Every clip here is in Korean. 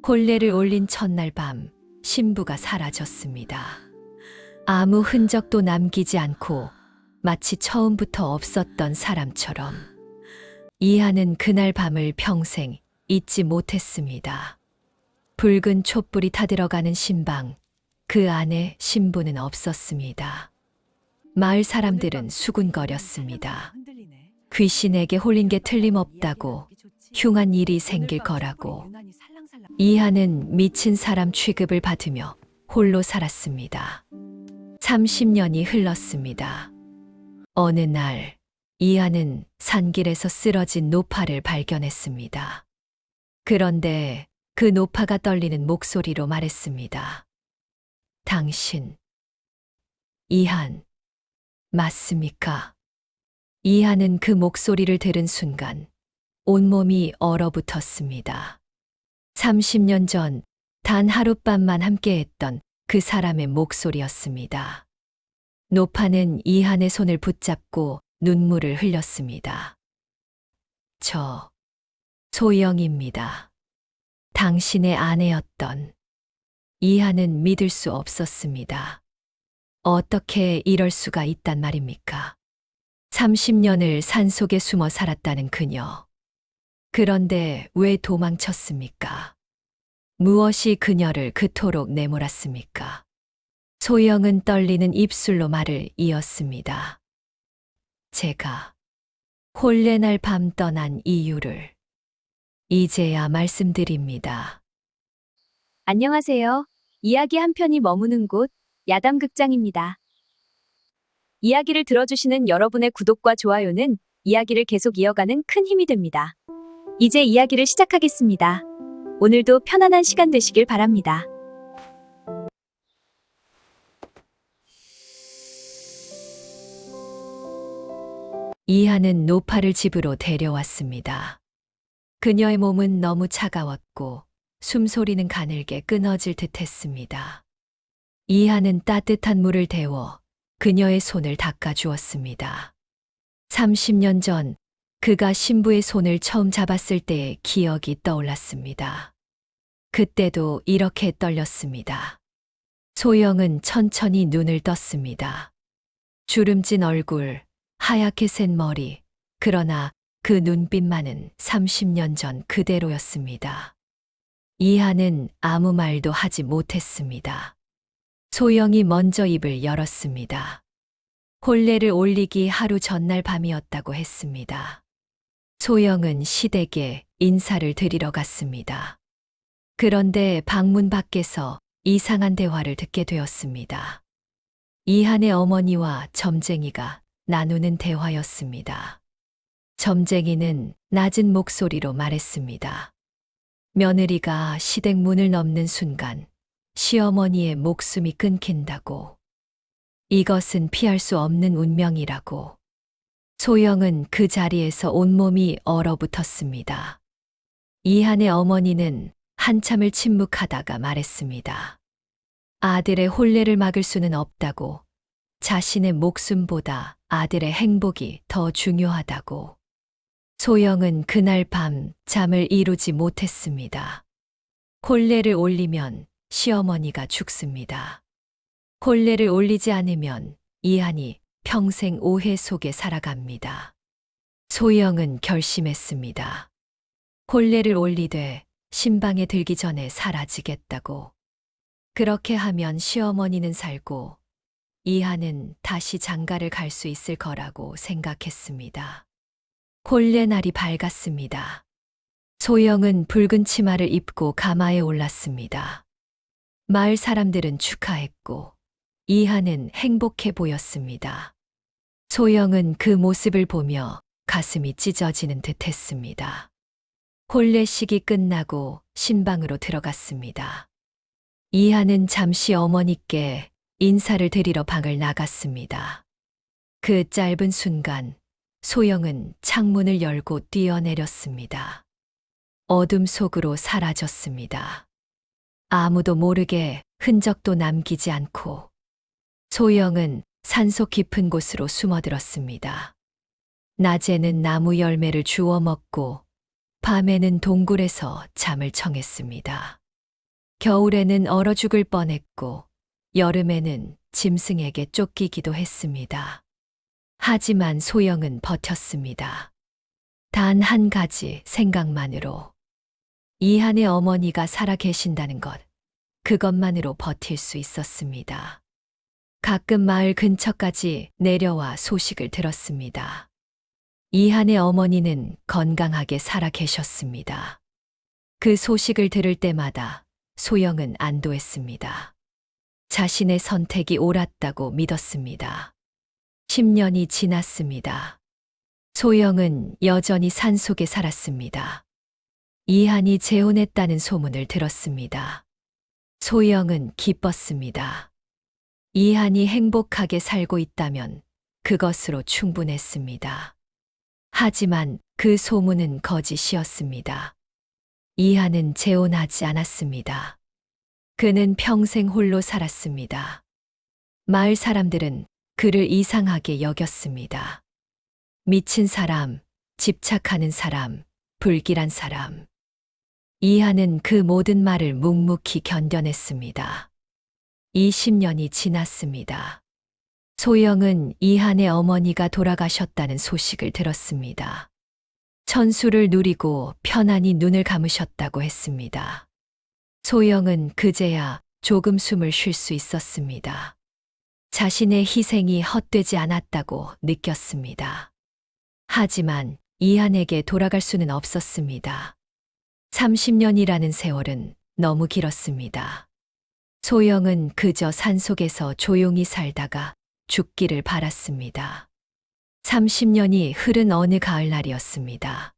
혼례를 올린 첫날 밤 신부가 사라졌습니다. 아무 흔적도 남기지 않고 마치 처음부터 없었던 사람처럼. 이하는 그날 밤을 평생 잊지 못했습니다. 붉은 촛불이 타들어가는 신방, 그 안에 신부는 없었습니다. 마을 사람들은 수군거렸습니다. 귀신에게 홀린 게 틀림없다고, 흉한 일이 생길 거라고. 이하는 미친 사람 취급을 받으며 홀로 살았습니다. 30년이 흘렀습니다. 어느 날 이하는 산길에서 쓰러진 노파를 발견했습니다. 그런데 그 노파가 떨리는 목소리로 말했습니다. 당신, 이한, 맞습니까? 이하는 그 목소리를 들은 순간 온몸이 얼어붙었습니다. 30년 전 단 하룻밤만 함께했던 그 사람의 목소리였습니다. 노파는 이한의 손을 붙잡고 눈물을 흘렸습니다. 저, 소영입니다. 당신의 아내였던. 이한은 믿을 수 없었습니다. 어떻게 이럴 수가 있단 말입니까? 30년을 산속에 숨어 살았다는 그녀. 그런데 왜 도망쳤습니까? 무엇이 그녀를 그토록 내몰았습니까? 소영은 떨리는 입술로 말을 이었습니다. 제가 혼례날 밤 떠난 이유를 이제야 말씀드립니다. 안녕하세요. 이야기 한 편이 머무는 곳, 야담극장입니다. 이야기를 들어주시는 여러분의 구독과 좋아요는 이야기를 계속 이어가는 큰 힘이 됩니다. 이제 이야기를 시작하겠습니다. 오늘도 편안한 시간 되시길 바랍니다. 이하는 노파를 집으로 데려왔습니다. 그녀의 몸은 너무 차가웠고 숨소리는 가늘게 끊어질 듯 했습니다. 이하는 따뜻한 물을 데워 그녀의 손을 닦아주었습니다. 30년 전 그가 신부의 손을 처음 잡았을 때의 기억이 떠올랐습니다. 그때도 이렇게 떨렸습니다. 소영은 천천히 눈을 떴습니다. 주름진 얼굴, 하얗게 센 머리, 그러나 그 눈빛만은 30년 전 그대로였습니다. 이하는 아무 말도 하지 못했습니다. 소영이 먼저 입을 열었습니다. 혼례를 올리기 하루 전날 밤이었다고 했습니다. 소영은 시댁에 인사를 드리러 갔습니다. 그런데 방문 밖에서 이상한 대화를 듣게 되었습니다. 이한의 어머니와 점쟁이가 나누는 대화였습니다. 점쟁이는 낮은 목소리로 말했습니다. 며느리가 시댁 문을 넘는 순간 시어머니의 목숨이 끊긴다고. 이것은 피할 수 없는 운명이라고. 소영은 그 자리에서 온몸이 얼어붙었습니다. 이한의 어머니는 한참을 침묵하다가 말했습니다. 아들의 혼례를 막을 수는 없다고. 자신의 목숨보다 아들의 행복이 더 중요하다고. 소영은 그날 밤 잠을 이루지 못했습니다. 혼례를 올리면 시어머니가 죽습니다. 혼례를 올리지 않으면 이한이 평생 오해 속에 살아갑니다. 소영은 결심했습니다. 혼례를 올리되 신방에 들기 전에 사라지겠다고. 그렇게 하면 시어머니는 살고 이한은 다시 장가를 갈 수 있을 거라고 생각했습니다. 혼례 날이 밝았습니다. 소영은 붉은 치마를 입고 가마에 올랐습니다. 마을 사람들은 축하했고 이한은 행복해 보였습니다. 소영은 그 모습을 보며 가슴이 찢어지는 듯 했습니다. 혼례식이 끝나고 신방으로 들어갔습니다. 이한은 잠시 어머니께 인사를 드리러 방을 나갔습니다. 그 짧은 순간 소영은 창문을 열고 뛰어내렸습니다. 어둠 속으로 사라졌습니다. 아무도 모르게 흔적도 남기지 않고 소영은 산속 깊은 곳으로 숨어들었습니다. 낮에는 나무 열매를 주워 먹고 밤에는 동굴에서 잠을 청했습니다. 겨울에는 얼어 죽을 뻔했고, 여름에는 짐승에게 쫓기기도 했습니다. 하지만 소영은 버텼습니다. 단 한 가지 생각만으로. 이한의 어머니가 살아 계신다는 것, 그것만으로 버틸 수 있었습니다. 가끔 마을 근처까지 내려와 소식을 들었습니다. 이한의 어머니는 건강하게 살아 계셨습니다. 그 소식을 들을 때마다 소영은 안도했습니다. 자신의 선택이 옳았다고 믿었습니다. 10년이 지났습니다. 소영은 여전히 산속에 살았습니다. 이한이 재혼했다는 소문을 들었습니다. 소영은 기뻤습니다. 이한이 행복하게 살고 있다면 그것으로 충분했습니다. 하지만 그 소문은 거짓이었습니다. 이한은 재혼하지 않았습니다. 그는 평생 홀로 살았습니다. 마을 사람들은 그를 이상하게 여겼습니다. 미친 사람, 집착하는 사람, 불길한 사람. 이한은 그 모든 말을 묵묵히 견뎌냈습니다. 20년이 지났습니다. 소영은 이한의 어머니가 돌아가셨다는 소식을 들었습니다. 천수를 누리고 편안히 눈을 감으셨다고 했습니다. 소영은 그제야 조금 숨을 쉴 수 있었습니다. 자신의 희생이 헛되지 않았다고 느꼈습니다. 하지만 이한에게 돌아갈 수는 없었습니다. 30년이라는 세월은 너무 길었습니다. 소영은 그저 산속에서 조용히 살다가 죽기를 바랐습니다. 30년이 흐른 어느 가을날이었습니다.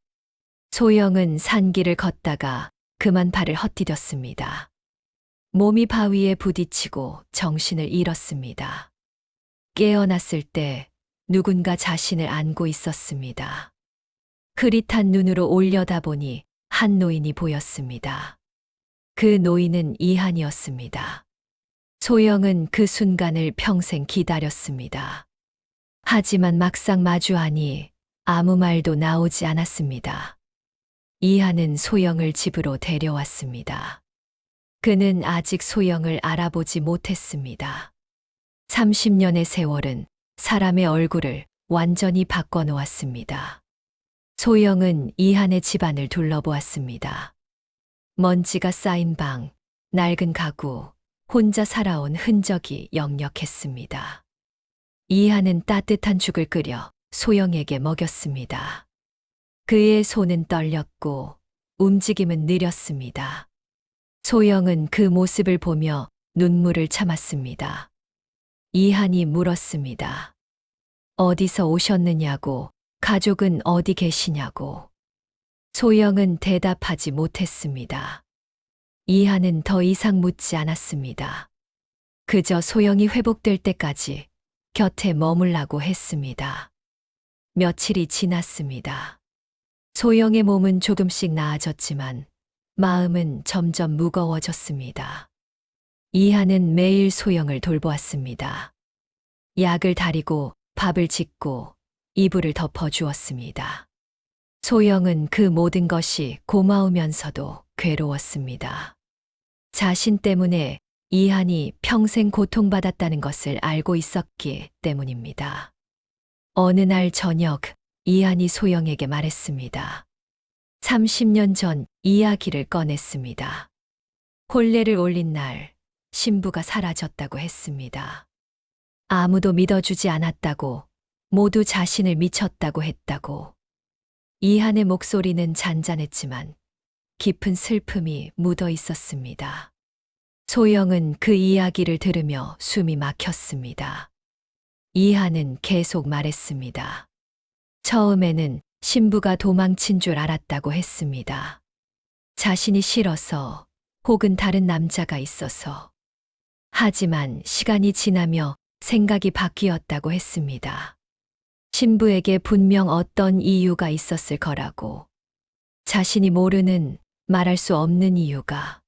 소영은 산길을 걷다가 그만 발을 헛디뎠습니다. 몸이 바위에 부딪히고 정신을 잃었습니다. 깨어났을 때 누군가 자신을 안고 있었습니다. 흐릿한 눈으로 올려다보니 한 노인이 보였습니다. 그 노인은 이한이었습니다. 소영은 그 순간을 평생 기다렸습니다. 하지만 막상 마주하니 아무 말도 나오지 않았습니다. 이한은 소영을 집으로 데려왔습니다. 그는 아직 소영을 알아보지 못했습니다. 30년의 세월은 사람의 얼굴을 완전히 바꿔놓았습니다. 소영은 이한의 집안을 둘러보았습니다. 먼지가 쌓인 방, 낡은 가구, 혼자 살아온 흔적이 역력했습니다. 이한은 따뜻한 죽을 끓여 소영에게 먹였습니다. 그의 손은 떨렸고 움직임은 느렸습니다. 소영은 그 모습을 보며 눈물을 참았습니다. 이한이 물었습니다. 어디서 오셨느냐고, 가족은 어디 계시냐고. 소영은 대답하지 못했습니다. 이한은 더 이상 묻지 않았습니다. 그저 소영이 회복될 때까지 곁에 머물라고 했습니다. 며칠이 지났습니다. 소영의 몸은 조금씩 나아졌지만 마음은 점점 무거워졌습니다. 이한은 매일 소영을 돌보았습니다. 약을 다리고 밥을 짓고 이불을 덮어주었습니다. 소영은 그 모든 것이 고마우면서도 괴로웠습니다. 자신 때문에 이한이 평생 고통받았다는 것을 알고 있었기 때문입니다. 어느 날 저녁, 이한이 소영에게 말했습니다. 30년 전 이야기를 꺼냈습니다. 혼례를 올린 날, 신부가 사라졌다고 했습니다. 아무도 믿어주지 않았다고, 모두 자신을 미쳤다고 했다고. 이한의 목소리는 잔잔했지만 깊은 슬픔이 묻어 있었습니다. 소영은 그 이야기를 들으며 숨이 막혔습니다. 이한은 계속 말했습니다. 처음에는 신부가 도망친 줄 알았다고 했습니다. 자신이 싫어서 혹은 다른 남자가 있어서. 하지만 시간이 지나며 생각이 바뀌었다고 했습니다. 신부에게 분명 어떤 이유가 있었을 거라고. 자신이 모르는, 말할 수 없는 이유가.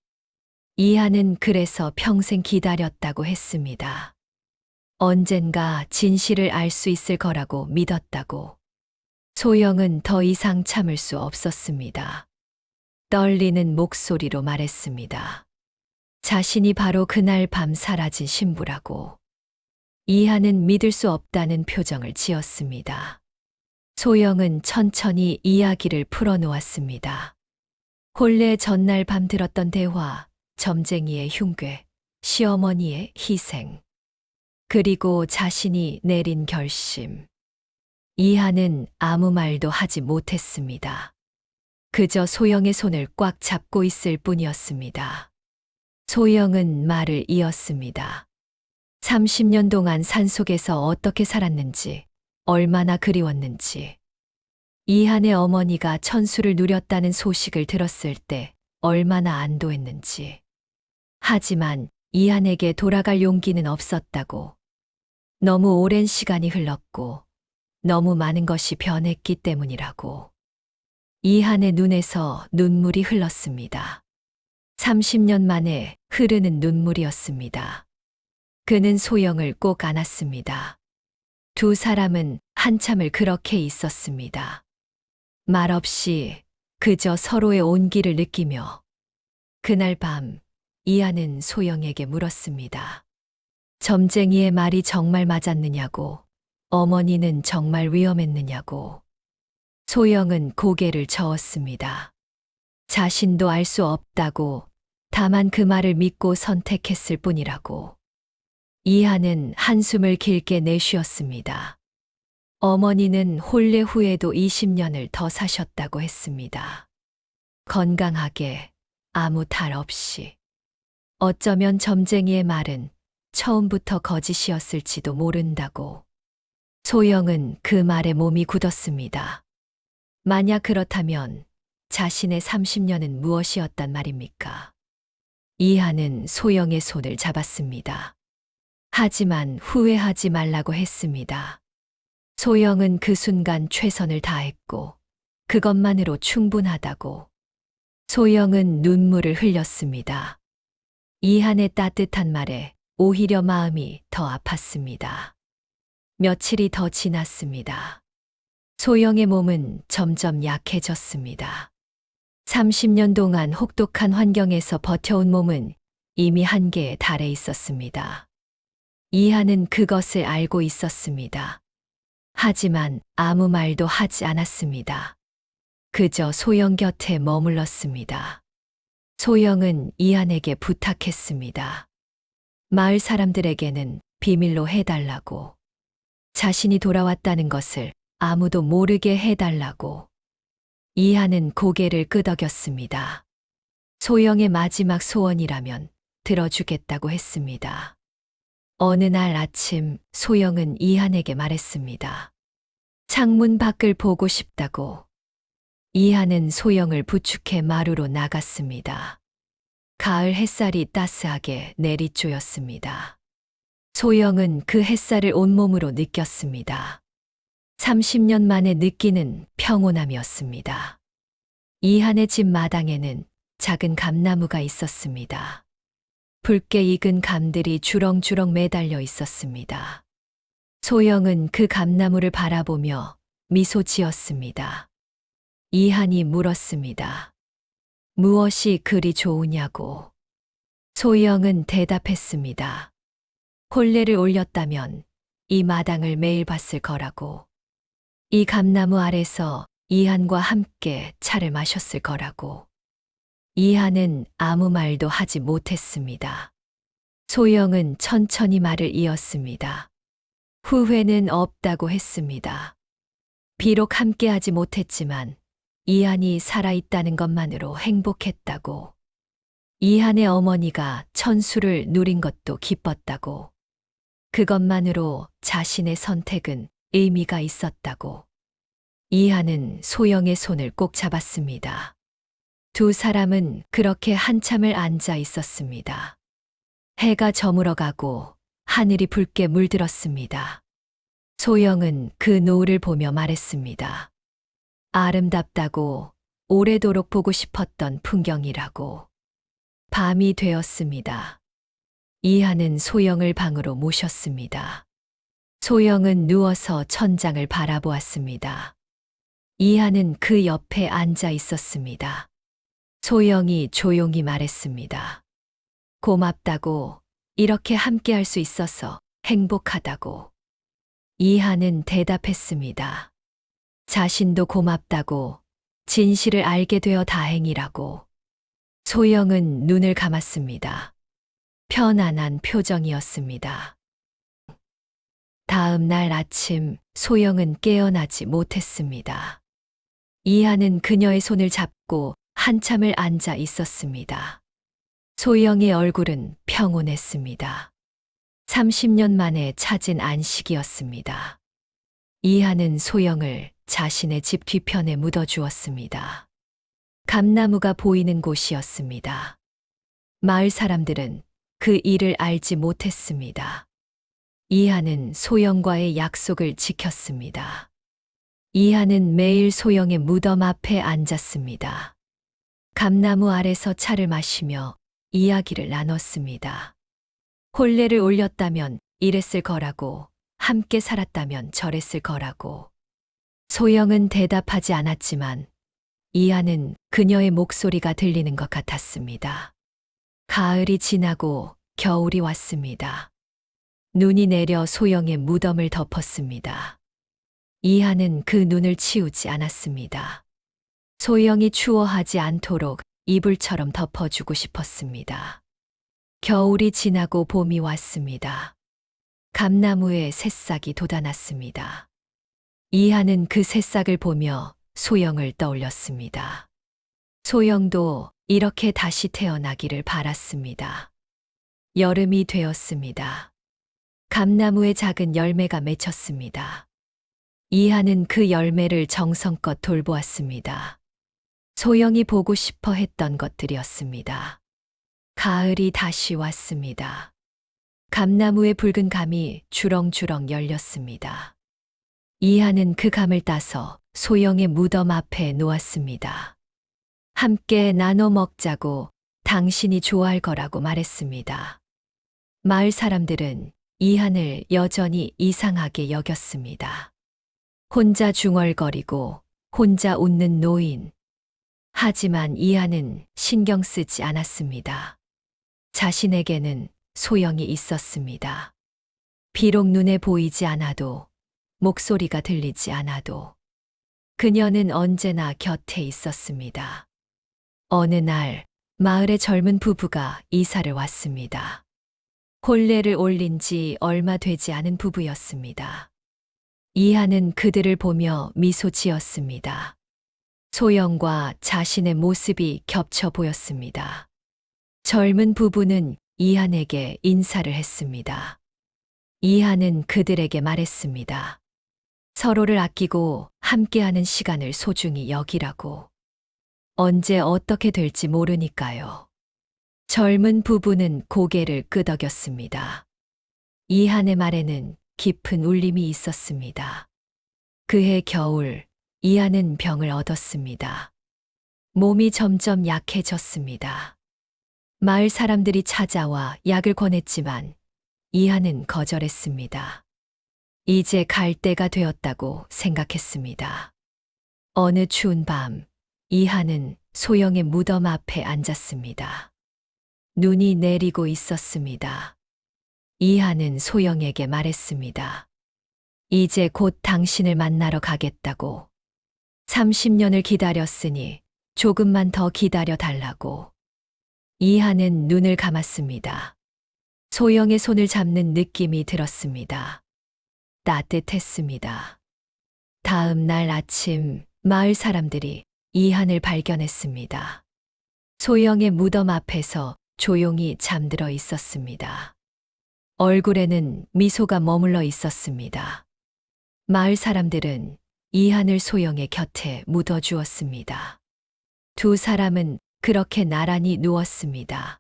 이한은 그래서 평생 기다렸다고 했습니다. 언젠가 진실을 알 수 있을 거라고 믿었다고. 소영은 더 이상 참을 수 없었습니다. 떨리는 목소리로 말했습니다. 자신이 바로 그날 밤 사라진 신부라고. 이하는 믿을 수 없다는 표정을 지었습니다. 소영은 천천히 이야기를 풀어놓았습니다. 본래 전날 밤 들었던 대화, 점쟁이의 흉괴, 시어머니의 희생, 그리고 자신이 내린 결심. 이하는 아무 말도 하지 못했습니다. 그저 소영의 손을 꽉 잡고 있을 뿐이었습니다. 소영은 말을 이었습니다. 30년 동안 산속에서 어떻게 살았는지, 얼마나 그리웠는지. 이한의 어머니가 천수를 누렸다는 소식을 들었을 때 얼마나 안도했는지. 하지만 이한에게 돌아갈 용기는 없었다고. 너무 오랜 시간이 흘렀고 너무 많은 것이 변했기 때문이라고. 이한의 눈에서 눈물이 흘렀습니다. 30년 만에 흐르는 눈물이었습니다. 그는 소영을 꼭 안았습니다. 두 사람은 한참을 그렇게 있었습니다. 말없이 그저 서로의 온기를 느끼며. 그날 밤 이하는 소영에게 물었습니다. 점쟁이의 말이 정말 맞았느냐고, 어머니는 정말 위험했느냐고. 소영은 고개를 저었습니다. 자신도 알 수 없다고, 다만 그 말을 믿고 선택했을 뿐이라고. 이하는 한숨을 길게 내쉬었습니다. 어머니는 혼례 후에도 20년을 더 사셨다고 했습니다. 건강하게, 아무 탈 없이. 어쩌면 점쟁이의 말은 처음부터 거짓이었을지도 모른다고. 소영은 그 말에 몸이 굳었습니다. 만약 그렇다면 자신의 30년은 무엇이었단 말입니까? 이하는 소영의 손을 잡았습니다. 하지만 후회하지 말라고 했습니다. 소영은 그 순간 최선을 다했고 그것만으로 충분하다고. 소영은 눈물을 흘렸습니다. 이한의 따뜻한 말에 오히려 마음이 더 아팠습니다. 며칠이 더 지났습니다. 소영의 몸은 점점 약해졌습니다. 30년 동안 혹독한 환경에서 버텨온 몸은 이미 한계에 달해 있었습니다. 이하는 그것을 알고 있었습니다. 하지만 아무 말도 하지 않았습니다. 그저 소영 곁에 머물렀습니다. 소영은 이한에게 부탁했습니다. 마을 사람들에게는 비밀로 해달라고. 자신이 돌아왔다는 것을 아무도 모르게 해달라고. 이한은 고개를 끄덕였습니다. 소영의 마지막 소원이라면 들어주겠다고 했습니다. 어느 날 아침 소영은 이한에게 말했습니다. 창문 밖을 보고 싶다고. 이한은 소영을 부축해 마루로 나갔습니다. 가을 햇살이 따스하게 내리쬐었습니다. 소영은 그 햇살을 온몸으로 느꼈습니다. 30년 만에 느끼는 평온함이었습니다. 이한의 집 마당에는 작은 감나무가 있었습니다. 붉게 익은 감들이 주렁주렁 매달려 있었습니다. 소영은 그 감나무를 바라보며 미소 지었습니다. 이한이 물었습니다. 무엇이 그리 좋으냐고. 소영은 대답했습니다. 혼례를 올렸다면 이 마당을 매일 봤을 거라고. 이 감나무 아래서 이한과 함께 차를 마셨을 거라고. 이한은 아무 말도 하지 못했습니다. 소영은 천천히 말을 이었습니다. 후회는 없다고 했습니다. 비록 함께하지 못했지만 이한이 살아있다는 것만으로 행복했다고. 이한의 어머니가 천수를 누린 것도 기뻤다고. 그것만으로 자신의 선택은 의미가 있었다고. 이한은 소영의 손을 꼭 잡았습니다. 두 사람은 그렇게 한참을 앉아 있었습니다. 해가 저물어가고 하늘이 붉게 물들었습니다. 소영은 그 노을을 보며 말했습니다. 아름답다고, 오래도록 보고 싶었던 풍경이라고. 밤이 되었습니다. 이하는 소영을 방으로 모셨습니다. 소영은 누워서 천장을 바라보았습니다. 이하는 그 옆에 앉아 있었습니다. 소영이 조용히 말했습니다. 고맙다고, 이렇게 함께 할 수 있어서 행복하다고. 이하는 대답했습니다. 자신도 고맙다고, 진실을 알게 되어 다행이라고. 소영은 눈을 감았습니다. 편안한 표정이었습니다. 다음 날 아침 소영은 깨어나지 못했습니다. 이하는 그녀의 손을 잡고 한참을 앉아 있었습니다. 소영의 얼굴은 평온했습니다. 30년 만에 찾은 안식이었습니다. 이하는 소영을 자신의 집 뒤편에 묻어주었습니다. 감나무가 보이는 곳이었습니다. 마을 사람들은 그 일을 알지 못했습니다. 이하는 소영과의 약속을 지켰습니다. 이하는 매일 소영의 무덤 앞에 앉았습니다. 감나무 아래서 차를 마시며 이야기를 나눴습니다. 혼례를 올렸다면 이랬을 거라고, 함께 살았다면 저랬을 거라고. 소영은 대답하지 않았지만 이하는 그녀의 목소리가 들리는 것 같았습니다. 가을이 지나고 겨울이 왔습니다. 눈이 내려 소영의 무덤을 덮었습니다. 이하는 그 눈을 치우지 않았습니다. 소영이 추워하지 않도록 이불처럼 덮어주고 싶었습니다. 겨울이 지나고 봄이 왔습니다. 감나무에 새싹이 돋아났습니다. 이하는 그 새싹을 보며 소영을 떠올렸습니다. 소영도 이렇게 다시 태어나기를 바랐습니다. 여름이 되었습니다. 감나무에 작은 열매가 맺혔습니다. 이하는 그 열매를 정성껏 돌보았습니다. 소영이 보고 싶어 했던 것들이었습니다. 가을이 다시 왔습니다. 감나무의 붉은 감이 주렁주렁 열렸습니다. 이하는 그 감을 따서 소영의 무덤 앞에 놓았습니다. 함께 나눠 먹자고, 당신이 좋아할 거라고 말했습니다. 마을 사람들은 이한을 여전히 이상하게 여겼습니다. 혼자 중얼거리고 혼자 웃는 노인. 하지만 이하는 신경 쓰지 않았습니다. 자신에게는 소영이 있었습니다. 비록 눈에 보이지 않아도, 목소리가 들리지 않아도 그녀는 언제나 곁에 있었습니다. 어느 날 마을의 젊은 부부가 이사를 왔습니다. 혼례를 올린 지 얼마 되지 않은 부부였습니다. 이하는 그들을 보며 미소 지었습니다. 소영과 자신의 모습이 겹쳐 보였습니다. 젊은 부부는 이한에게 인사를 했습니다. 이한은 그들에게 말했습니다. 서로를 아끼고 함께하는 시간을 소중히 여기라고. 언제 어떻게 될지 모르니까요. 젊은 부부는 고개를 끄덕였습니다. 이한의 말에는 깊은 울림이 있었습니다. 그해 겨울, 이한은 병을 얻었습니다. 몸이 점점 약해졌습니다. 마을 사람들이 찾아와 약을 권했지만 이한은 거절했습니다. 이제 갈 때가 되었다고 생각했습니다. 어느 추운 밤, 이한은 소영의 무덤 앞에 앉았습니다. 눈이 내리고 있었습니다. 이한은 소영에게 말했습니다. 이제 곧 당신을 만나러 가겠다고. 30년을 기다렸으니 조금만 더 기다려 달라고. 이한은 눈을 감았습니다. 소영의 손을 잡는 느낌이 들었습니다. 따뜻했습니다. 다음 날 아침 마을 사람들이 이한을 발견했습니다. 소영의 무덤 앞에서 조용히 잠들어 있었습니다. 얼굴에는 미소가 머물러 있었습니다. 마을 사람들은 이한을 소영의 곁에 묻어주었습니다. 두 사람은 그렇게 나란히 누웠습니다.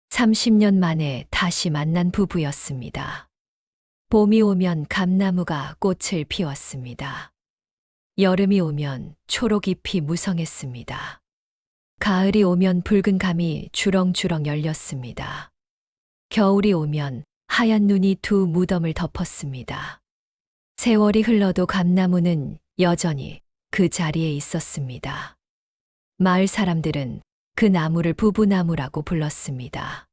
30년 만에 다시 만난 부부였습니다. 봄이 오면 감나무가 꽃을 피웠습니다. 여름이 오면 초록잎이 무성했습니다. 가을이 오면 붉은 감이 주렁주렁 열렸습니다. 겨울이 오면 하얀 눈이 두 무덤을 덮었습니다. 세월이 흘러도 감나무는 여전히 그 자리에 있었습니다. 마을 사람들은 그 나무를 부부나무라고 불렀습니다.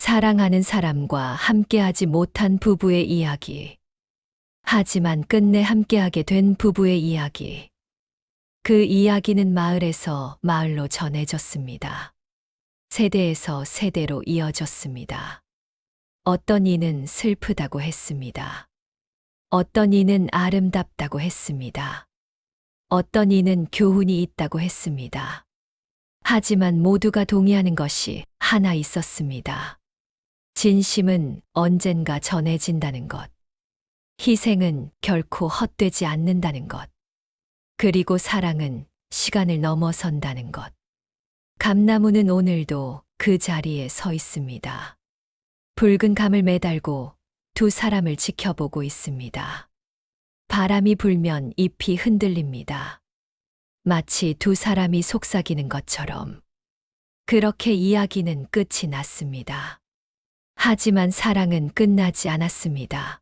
사랑하는 사람과 함께하지 못한 부부의 이야기. 하지만 끝내 함께하게 된 부부의 이야기. 그 이야기는 마을에서 마을로 전해졌습니다. 세대에서 세대로 이어졌습니다. 어떤 이는 슬프다고 했습니다. 어떤 이는 아름답다고 했습니다. 어떤 이는 교훈이 있다고 했습니다. 하지만 모두가 동의하는 것이 하나 있었습니다. 진심은 언젠가 전해진다는 것. 희생은 결코 헛되지 않는다는 것. 그리고 사랑은 시간을 넘어선다는 것. 감나무는 오늘도 그 자리에 서 있습니다. 붉은 감을 매달고 두 사람을 지켜보고 있습니다. 바람이 불면 잎이 흔들립니다. 마치 두 사람이 속삭이는 것처럼. 그렇게 이야기는 끝이 났습니다. 하지만 사랑은 끝나지 않았습니다.